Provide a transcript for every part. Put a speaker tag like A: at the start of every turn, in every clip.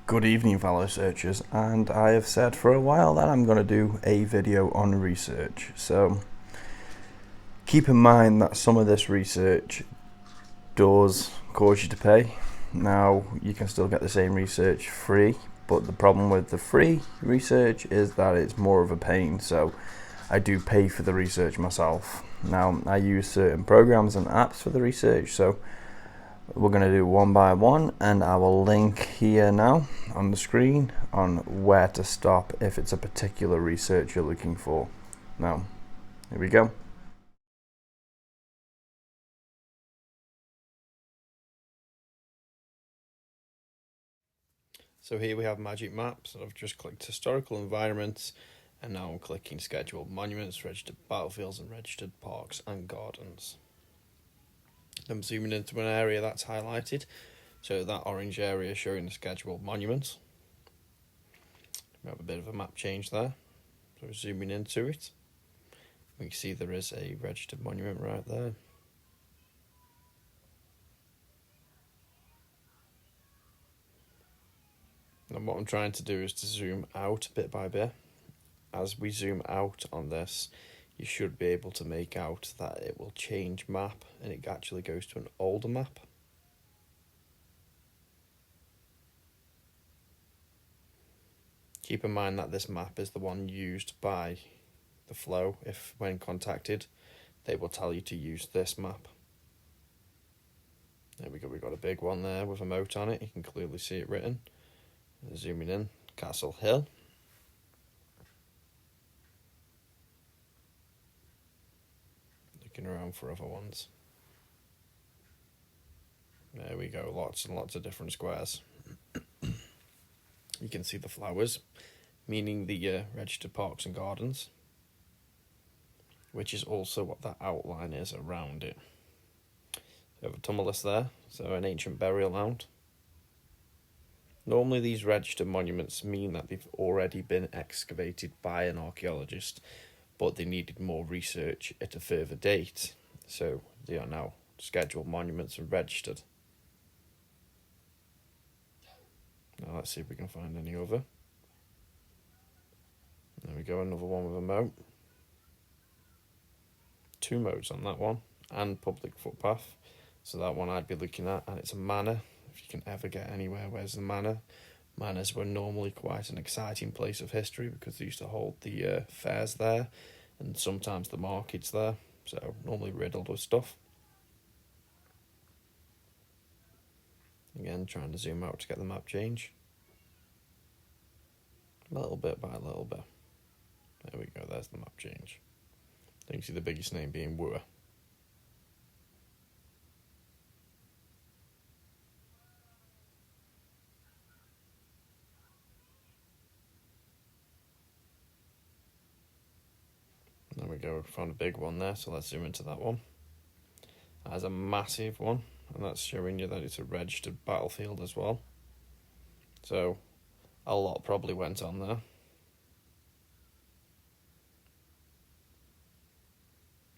A: Good evening, fellow searchers, and I have said for a while that I'm going to do a video on research. So keep in mind that some of this research does cause you to pay. Now, you can still get the same research free, but the problem with the free research is that it's more of a pain. So I do pay for the research myself. Now, I use certain programs and apps for the research, so we're going to do one by one, and I will link here now on the screen on where to stop if it's a particular research you're looking for. Now, here we go.
B: So here we have magic maps. I've just clicked historical environments, and now I'm clicking scheduled monuments, registered battlefields, and registered parks and gardens. I'm zooming into an area that's highlighted, so that orange area showing the scheduled monuments. We have a bit of a map change there, so zooming into it, we can see there is a registered monument right there. And what I'm trying to do is to zoom out bit by bit. As we zoom out on this, you should be able to make out that it will change map and it actually goes to an older map. Keep in mind that this map is the one used by the flow. If when contacted, they will tell you to use this map. There we go, we've got a big one there with a moat on it. You can clearly see it written. Zooming in, Castle Hill. Looking around for other ones. There we go, lots and lots of different squares. You can see the flowers, meaning the registered parks and gardens, which is also what that outline is around it. We have a tumulus there, so an ancient burial mound. Normally these registered monuments mean that they've already been excavated by an archaeologist, but they needed more research at a further date, so they are now scheduled monuments and registered. Now let's see if we can find any other. There we go, another one with a moat. Two moats on that one, and public footpath. So that one I'd be looking at, and it's a manor. If you can ever get anywhere, where's the manor? Manors were normally quite an exciting place of history because they used to hold the fairs there, and sometimes the markets there. So normally riddled with stuff. Again, trying to zoom out to get the map change. Little bit by little bit. There we go, there's the map change. You can see the biggest name being Wur. There we go, found a big one there, so let's zoom into that one. That's a massive one, and that's showing you that it's a registered battlefield as well. So a lot probably went on there.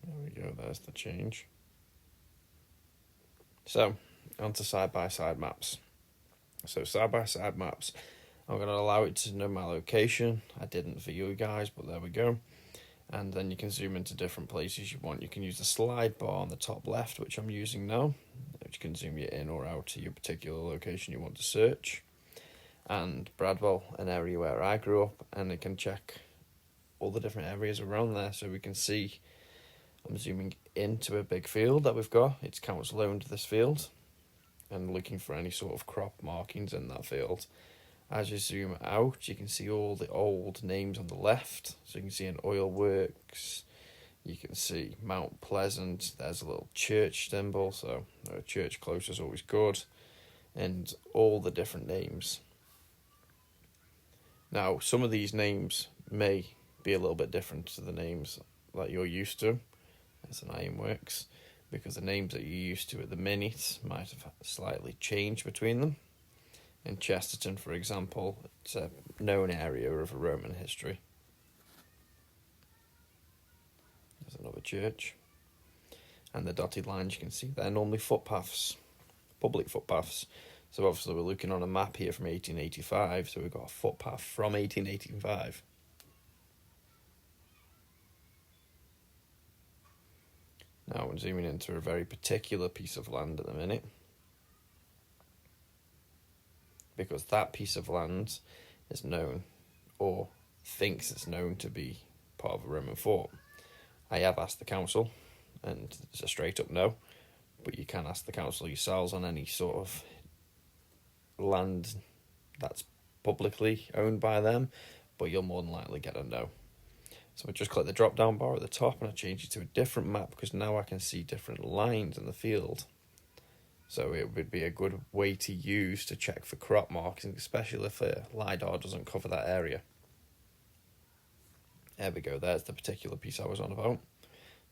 B: There we go, there's the change. So, onto side-by-side maps. So side-by-side maps, I'm going to allow it to know my location. I didn't for you guys, but there we go. And then you can zoom into different places you want. You can use the slide bar on the top left, which I'm using now, which can zoom you in or out to your particular location you want to search. And Bradwell, an area where I grew up, and it can check all the different areas around there, so we can see. I'm zooming into a big field that we've got. It's council owned, this field, and looking for any sort of crop markings in that field. As you zoom out, you can see all the old names on the left. So you can see an oil works, you can see Mount Pleasant, there's a little church symbol, so a church close is always good, and all the different names. Now, some of these names may be a little bit different to the names that you're used to. It's an ironworks, because the names that you're used to at the minute might have slightly changed between them. In Chesterton, for example, it's a known area of Roman history. There's another church. And the dotted lines you can see, they're normally footpaths, public footpaths. So obviously we're looking on a map here from 1885, so we've got a footpath from 1885. Now we're zooming into a very particular piece of land at the minute, because that piece of land is known, or thinks it's known, to be part of a Roman fort. I have asked the council, and it's a straight up no, but you can ask the council yourselves on any sort of land that's publicly owned by them, but you'll more than likely get a no. So I just click the drop down bar at the top and I change it to a different map, because now I can see different lines in the field. So it would be a good way to use to check for crop marking, especially if a Lidar doesn't cover that area. There we go, there's the particular piece I was on about.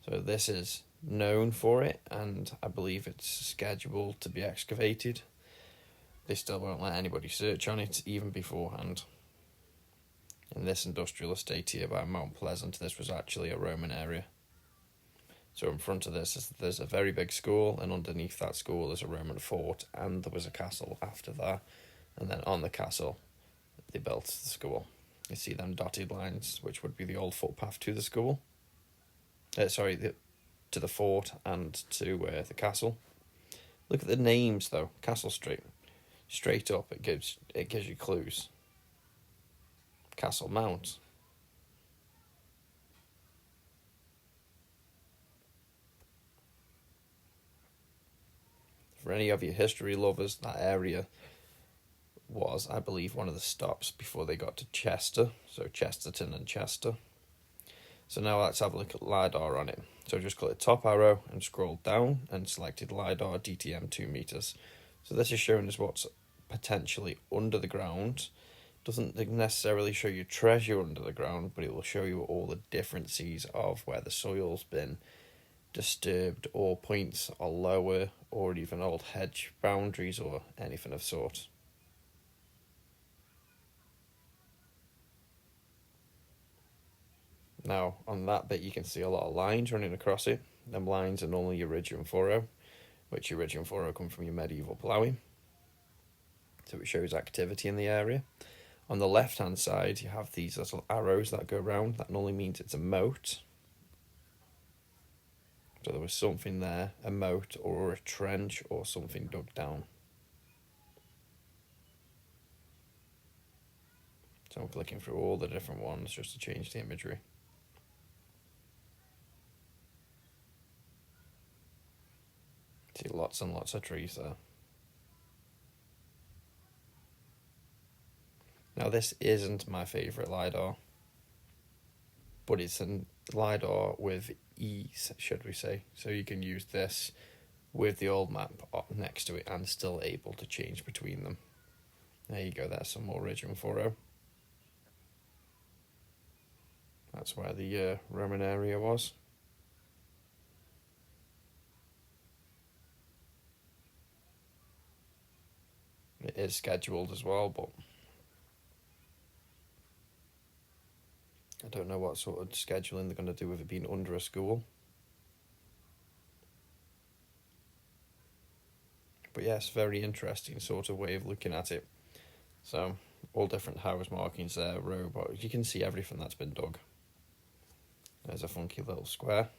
B: So this is known for it, and I believe it's scheduled to be excavated. They still won't let anybody search on it, even beforehand. In this industrial estate here by Mount Pleasant, this was actually a Roman area. So in front of this, there's a very big school, and underneath that school is a Roman fort, and there was a castle after that. And then on the castle, they built the school. You see them dotted lines, which would be the old footpath to the school. To the fort and to the castle. Look at the names though. Castle Street, straight up, it gives you clues. Castle Mount. For any of you history lovers, that area was, I believe, one of the stops before they got to Chester, so Chesterton and Chester. So now let's have a look at Lidar on it. So just click the top arrow and scroll down and selected Lidar DTM 2 meters. So this is showing us what's potentially under the ground. Doesn't necessarily show you treasure under the ground, but it will show you all the differences of where the soil's been disturbed, or points are lower, or even old hedge boundaries or anything of sort. Now on that bit you can see a lot of lines running across it. Them lines are normally your ridge and furrow, which your ridge and furrow come from your medieval ploughing. So it shows activity in the area. On the left hand side you have these little arrows that go around. That normally means it's a moat. So there was something there, a moat or a trench or something dug down. So I'm clicking through all the different ones just to change the imagery. See lots and lots of trees there. Now this isn't my favourite Lidar, but it's a Lidar with ease, should we say. So you can use this with the old map up next to it and still able to change between them. There you go, there's some more ridge and furrow. That's where the Roman area was. It is scheduled as well, but I don't know what sort of scheduling they're going to do with it being under a school. But yes, very interesting sort of way of looking at it. So all different house markings there, row, but you can see everything that's been dug. There's a funky little square.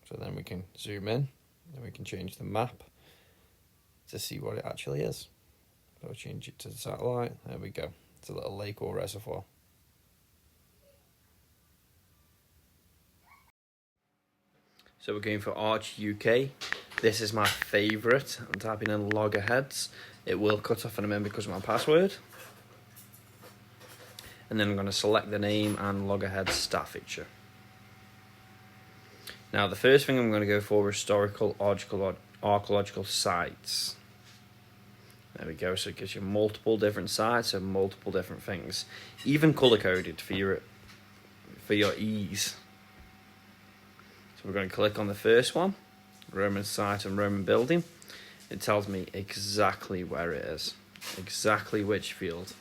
B: So then we can zoom in, and we can change the map to see what it actually is. So I'll change it to the satellite. There we go. It's a little lake or reservoir. So we're going for Arch UK. This is my favourite. I'm typing in loggerheads. It will cut off in a minute because of my password. And then I'm going to select the name and loggerheads Staffordshire. Now the first thing I'm going to go for is historical archaeological sites. There we go, so it gives you multiple different sites and multiple different things. Even colour-coded for your ease. So we're going to click on the first one, Roman site and Roman building. It tells me exactly where it is, exactly which field.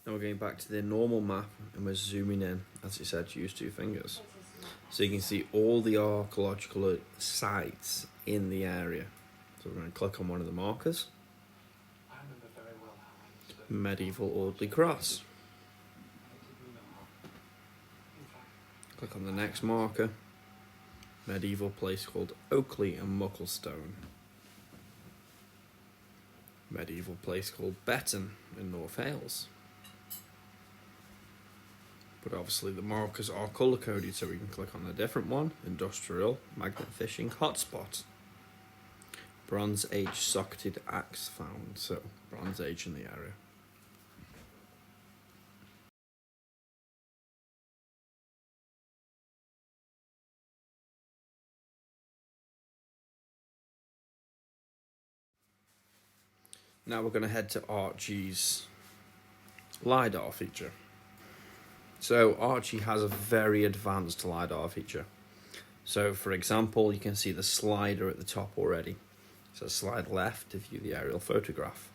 B: Now we're going back to the normal map and we're zooming in. As it said, use 2 fingers. So you can see all the archaeological sites in the area. So we're going to click on one of the markers. Medieval Audley Cross. Click on the next marker. Medieval place called Oakley and Mucklestone. Medieval place called Betton in North Hales. But obviously the markers are colour coded, so we can click on a different one. Industrial magnet fishing hotspot. Bronze Age socketed axe found, so Bronze Age in the area. Now we're going to head to Archie's Lidar feature. So Archie has a very advanced Lidar feature. So for example, you can see the slider at the top already. So slide left to view the aerial photograph.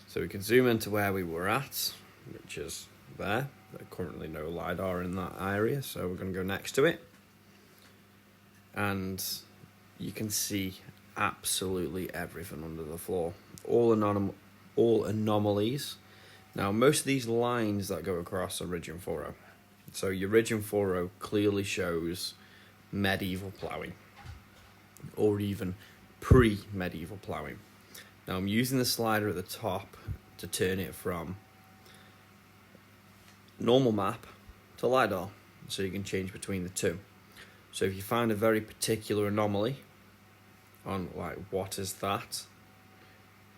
B: So we can zoom into where we were at, which is there. There's currently no Lidar in that area, so we're going to go next to it. And you can see absolutely everything under the floor. All anomalies. Now, most of these lines that go across are ridge and furrow. So your ridge and furrow clearly shows medieval ploughing, or even pre-medieval ploughing. Now, I'm using the slider at the top to turn it from normal map to Lidar, so you can change between the two. So if you find a very particular anomaly on, like, what is that?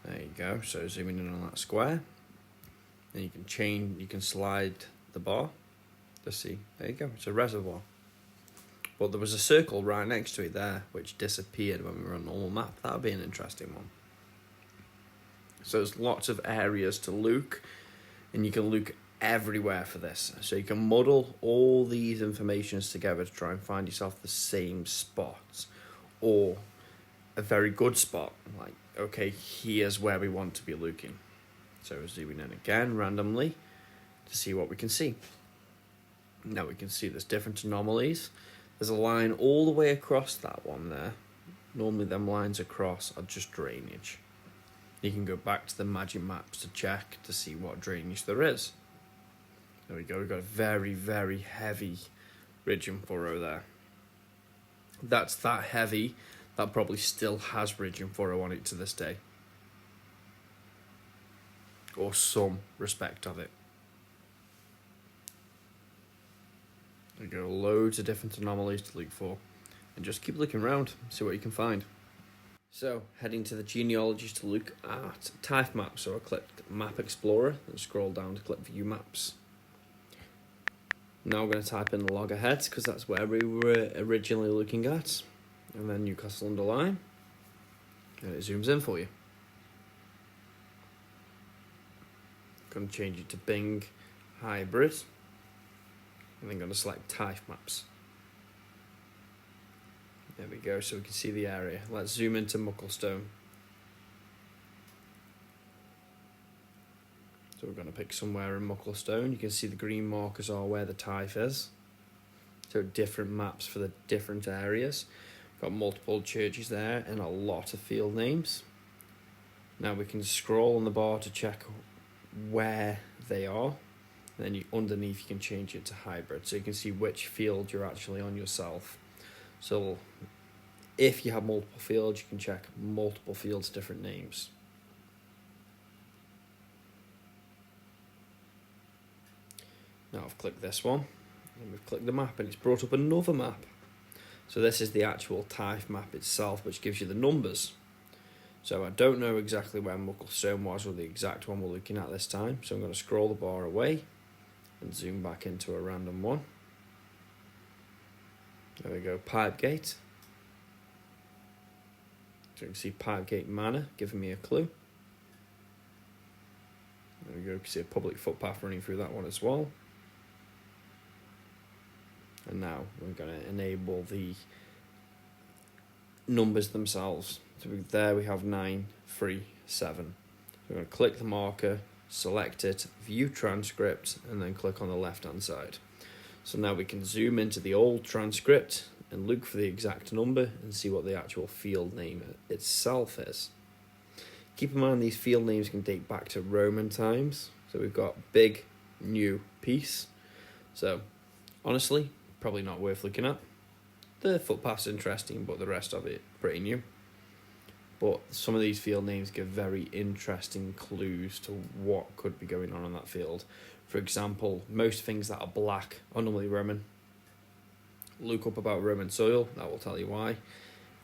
B: There you go. So zooming in on that square, and you can change. You can slide the bar to see. There you go. It's a reservoir. But there was a circle right next to it there, which disappeared when we were on normal map. That would be an interesting one. So there's lots of areas to look, and you can look everywhere for this. So you can muddle all these informations together to try and find yourself the same spots, or a very good spot, like, okay, here's where we want to be looking. So zooming in again randomly to see what we can see. Now we can see there's different anomalies. There's a line all the way across that one there. Normally them lines across are just drainage. You can go back to the magic maps to check to see what drainage there is. There we go, we've got a very, very heavy ridge and furrow there. That's that heavy. That probably still has ridge and furrow on it to this day. Or some respect of it. There you go, loads of different anomalies to look for. And just keep looking around, see what you can find. So, heading to the genealogies to look at Tithe maps. So I clicked Map Explorer and scroll down to click View Maps. Now we're going to type in Loggerheads, because that's where we were originally looking at. And then Newcastle under Lyme, and it zooms in for you. Going to change it to Bing Hybrid, and then going to select Tithe Maps. There we go, so we can see the area. Let's zoom into Mucklestone. So we're going to pick somewhere in Mucklestone. You can see the green markers are where the Tithe is. So different maps for the different areas. Got multiple churches there and a lot of field names. Now we can scroll on the bar to check where they are. And then underneath you can change it to hybrid, so you can see which field you're actually on yourself. So if you have multiple fields, you can check multiple fields, different names. Now I've clicked this one, and we've clicked the map, and it's brought up another map. So this is the actual Tithe map itself, which gives you the numbers. So I don't know exactly where Mucklestone was, or the exact one we're looking at this time. So I'm going to scroll the bar away and zoom back into a random one. There we go, Pipegate. So you can see Pipegate Manor giving me a clue. There we go, you can see a public footpath running through that one as well. And now we're going to enable the numbers themselves. So there we have 9, 3, 7. So we're going to click the marker, select it, view transcript, and then click on the left hand side. So now we can zoom into the old transcript and look for the exact number and see what the actual field name itself is. Keep in mind these field names can date back to Roman times. So we've got big, new, piece. So honestly, probably not worth looking at. The footpath's interesting, but the rest of it pretty new. But some of these field names give very interesting clues to what could be going on that field. For example, most things that are black are normally Roman. Look up about Roman soil, that will tell you why.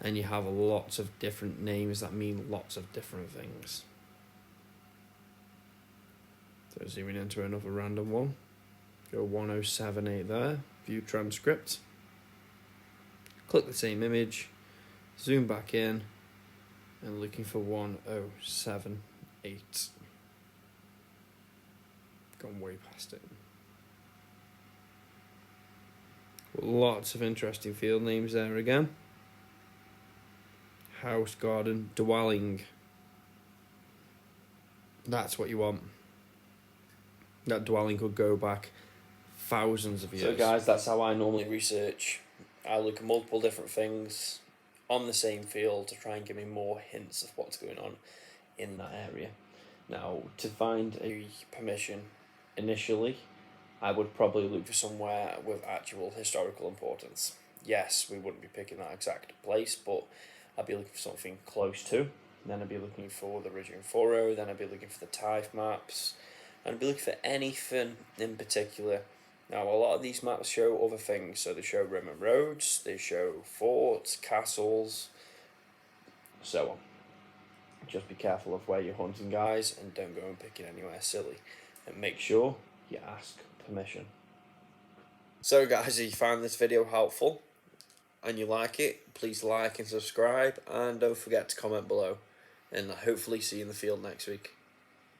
B: And you have lots of different names that mean lots of different things. So zooming into another random one. Go 1078 there, view transcript. Click the same image, zoom back in, and looking for 1078. Gone way past it. Lots of interesting field names there again. House, garden, dwelling. That's what you want. That dwelling could go back thousands of years. So guys, that's how I normally research. I look at multiple different things on the same field to try and give me more hints of what's going on in that area. Now, to find a permission initially, I would probably look for somewhere with actual historical importance. Yes, we wouldn't be picking that exact place, but I'd be looking for something close to. Then I'd be looking for the Ridge and Furrow, then I'd be looking for the Tithe maps, and I'd be looking for anything in particular. Now, a lot of these maps show other things, so they show Roman roads, they show forts, castles, so on. Just be careful of where you're hunting, guys, and don't go and pick it anywhere silly. And make sure you ask permission. So guys, if you found this video helpful and you like it, please like and subscribe, and don't forget to comment below, and hopefully see you in the field next week.